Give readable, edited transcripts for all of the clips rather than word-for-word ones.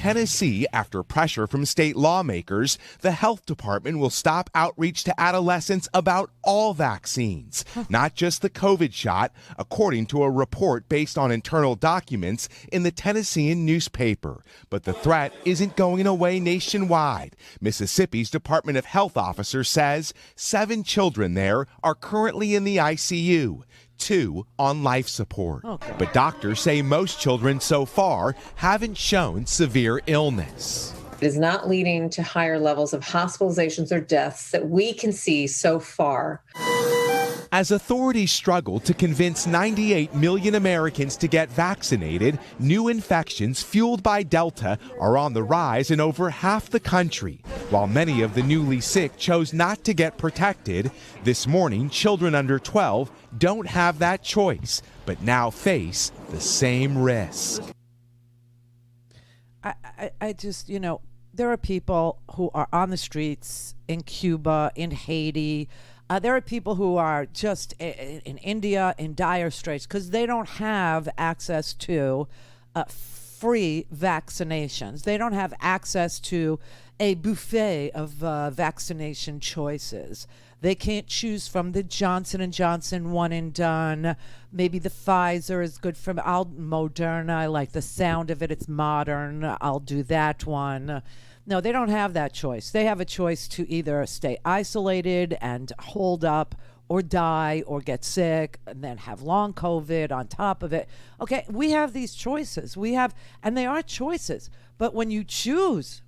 Tennessee, after pressure from state lawmakers, the health department will stop outreach to adolescents about all vaccines, not just the COVID shot, according to a report based on internal documents in the Tennessean newspaper. But the threat isn't going away nationwide. Mississippi's Department of Health officer says 7 children there are currently in the ICU. 2 on life support. Okay. But doctors say most children so far haven't shown severe illness. It is not leading to higher levels of hospitalizations or deaths that we can see so far. As authorities struggle to convince 98 million Americans to get vaccinated, new infections fueled by Delta are on the rise in over half the country. While many of the newly sick chose not to get protected, this morning children under 12 don't have that choice, but now face the same risk. I just, there are people who are on the streets in Cuba, in Haiti. There are people who are just in India in dire straits because they don't have access to free vaccinations. They don't have access to a buffet of vaccination choices. They can't choose from the Johnson & Johnson one and done. Maybe the Pfizer is good for Moderna. I like the sound of it. It's modern. I'll do that one. No, they don't have that choice. They have a choice to either stay isolated and hold up or die or get sick and then have long COVID on top of it. Okay, we have these choices. And they are choices. But when you choose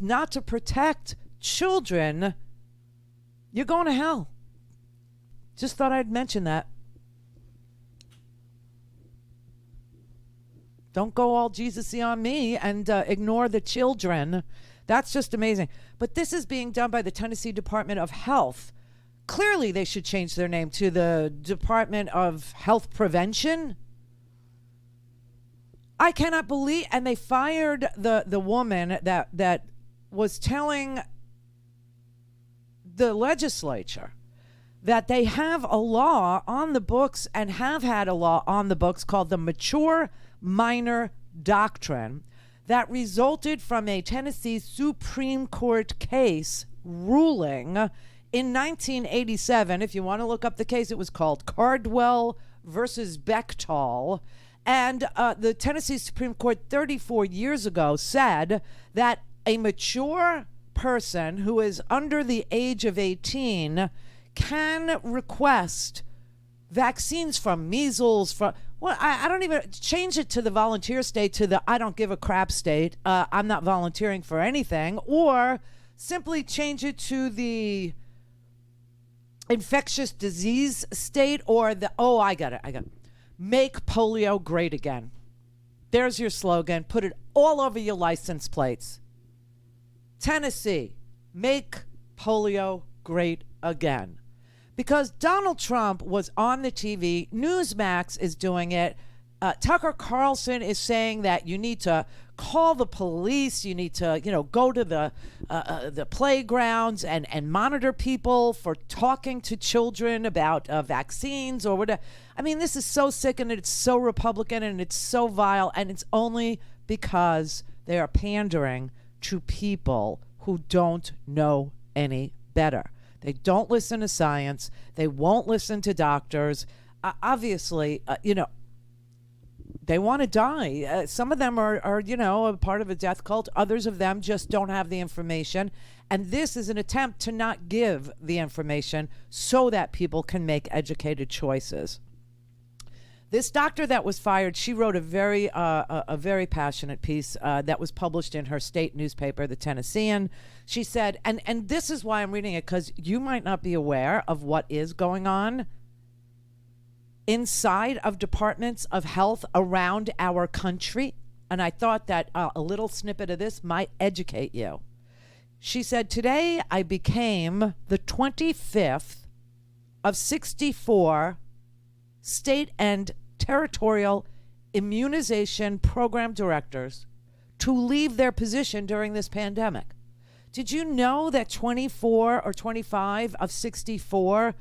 not to protect children, you're going to hell. Just thought I'd mention that. Don't go all Jesus-y on me and ignore the children. That's just amazing. But this is being done by the Tennessee Department of Health. Clearly, they should change their name to the Department of Health Prevention. I cannot believe, and they fired the woman that was telling the legislature that they have a law on the books and have had a law on the books called the Mature Minor Doctrine that resulted from a Tennessee Supreme Court case ruling in 1987. If you want to look up the case, it was called Cardwell versus Bechtel. And the Tennessee Supreme Court 34 years ago said that a mature person who is under the age of 18 can request vaccines from measles, I don't even change it to the volunteer state, to the I don't give a crap state. I'm not volunteering for anything. Or simply change it to the infectious disease state, or the, I got it. Make polio great again. There's your slogan. Put it all over your license plates. Tennessee, make polio great again. Because Donald Trump was on the TV, Newsmax is doing it. Tucker Carlson is saying that you need to call the police, you need to, go to the playgrounds and monitor people for talking to children about vaccines or whatever. I mean, this is so sick and it's so Republican and it's so vile, and it's only because they are pandering to people who don't know any better. They don't listen to science. They won't listen to doctors. Obviously, they want to die. Some of them are a part of a death cult. Others of them just don't have the information. And this is an attempt to not give the information so that people can make educated choices. This doctor that was fired, she wrote a very passionate piece that was published in her state newspaper, the Tennessean. She said, and this is why I'm reading it, because you might not be aware of what is going on inside of departments of health around our country. And I thought that a little snippet of this might educate you. She said, today I became the 25th of 64 state and territorial immunization program directors to leave their position during this pandemic. Did you know that 24 or 25 of 64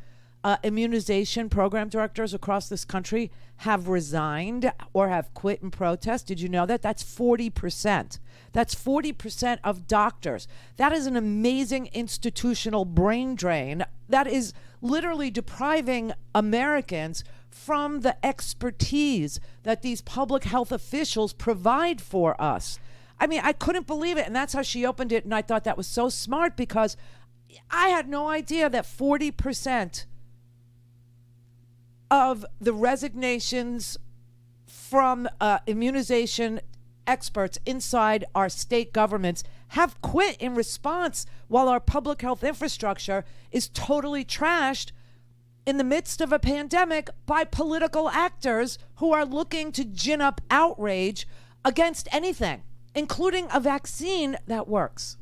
immunization program directors across this country have resigned or have quit in protest. Did you know that? That's 40%. That's 40% of doctors. That is an amazing institutional brain drain. That is literally depriving Americans from the expertise that these public health officials provide for us. I mean, I couldn't believe it. And that's how she opened it. And I thought that was so smart because I had no idea that 40% of the resignations from immunization experts inside our state governments have quit in response while our public health infrastructure is totally trashed in the midst of a pandemic by political actors who are looking to gin up outrage against anything, including a vaccine that works.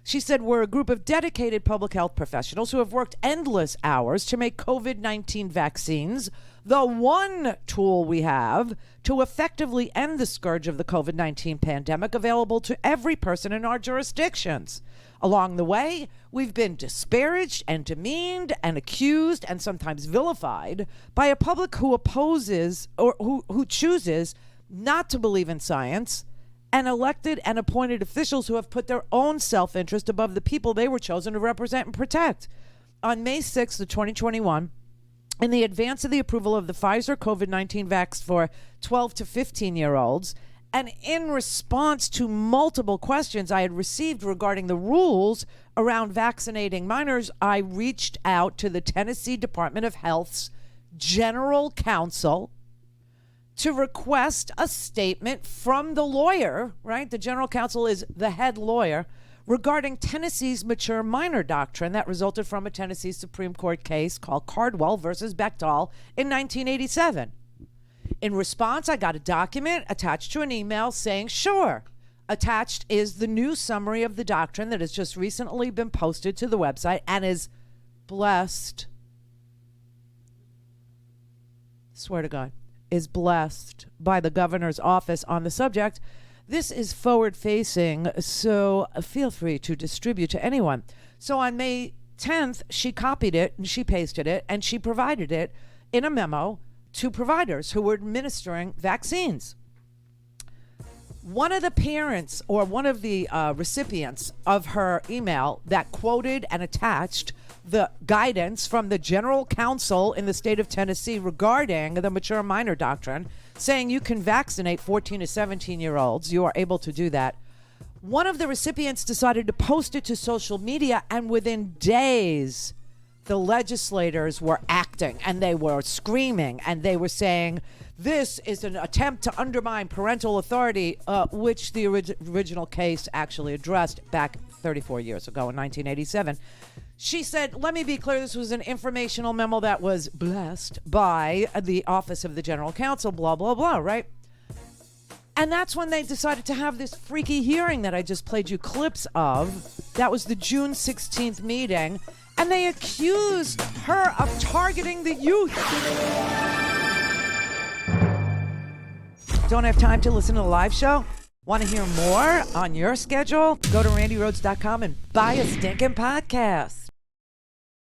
She said, we're a group of dedicated public health professionals who have worked endless hours to make COVID-19 vaccines the one tool we have to effectively end the scourge of the COVID-19 pandemic available to every person in our jurisdictions. Along the way, we've been disparaged and demeaned and accused and sometimes vilified by a public who opposes or who chooses not to believe in science, and elected and appointed officials who have put their own self-interest above the people they were chosen to represent and protect. On May 6th of 2021, in the advance of the approval of the Pfizer COVID-19 vax for 12 to 15-year-olds, and in response to multiple questions I had received regarding the rules around vaccinating minors, I reached out to the Tennessee Department of Health's General Counsel to request a statement from the lawyer, right? The general counsel is the head lawyer, regarding Tennessee's mature minor doctrine that resulted from a Tennessee Supreme Court case called Cardwell versus Bechtel in 1987. In response, I got a document attached to an email saying, sure. Attached is the new summary of the doctrine that has just recently been posted to the website and is blessed. Swear to God. Is blessed by the governor's office on the subject. This is forward-facing, so feel free to distribute to anyone. So on May 10th, she copied it and she pasted it and she provided it in a memo to providers who were administering vaccines. One of the parents or one of the recipients of her email that quoted and attached the guidance from the general counsel in the state of Tennessee regarding the mature minor doctrine, saying you can vaccinate 14 to 17-year-olds. You are able to do that. One of the recipients decided to post it to social media, and within days, the legislators were acting, and they were screaming, and they were saying, this is an attempt to undermine parental authority, which the original case actually addressed back 34 years ago in 1987. She said, let me be clear, this was an informational memo that was blessed by the Office of the General Counsel, blah, blah, blah, right? And that's when they decided to have this freaky hearing that I just played you clips of. That was the June 16th meeting. And they accused her of targeting the youth. Don't have time to listen to the live show? Want to hear more on your schedule? Go to randyrhodes.com and buy a stinking podcast.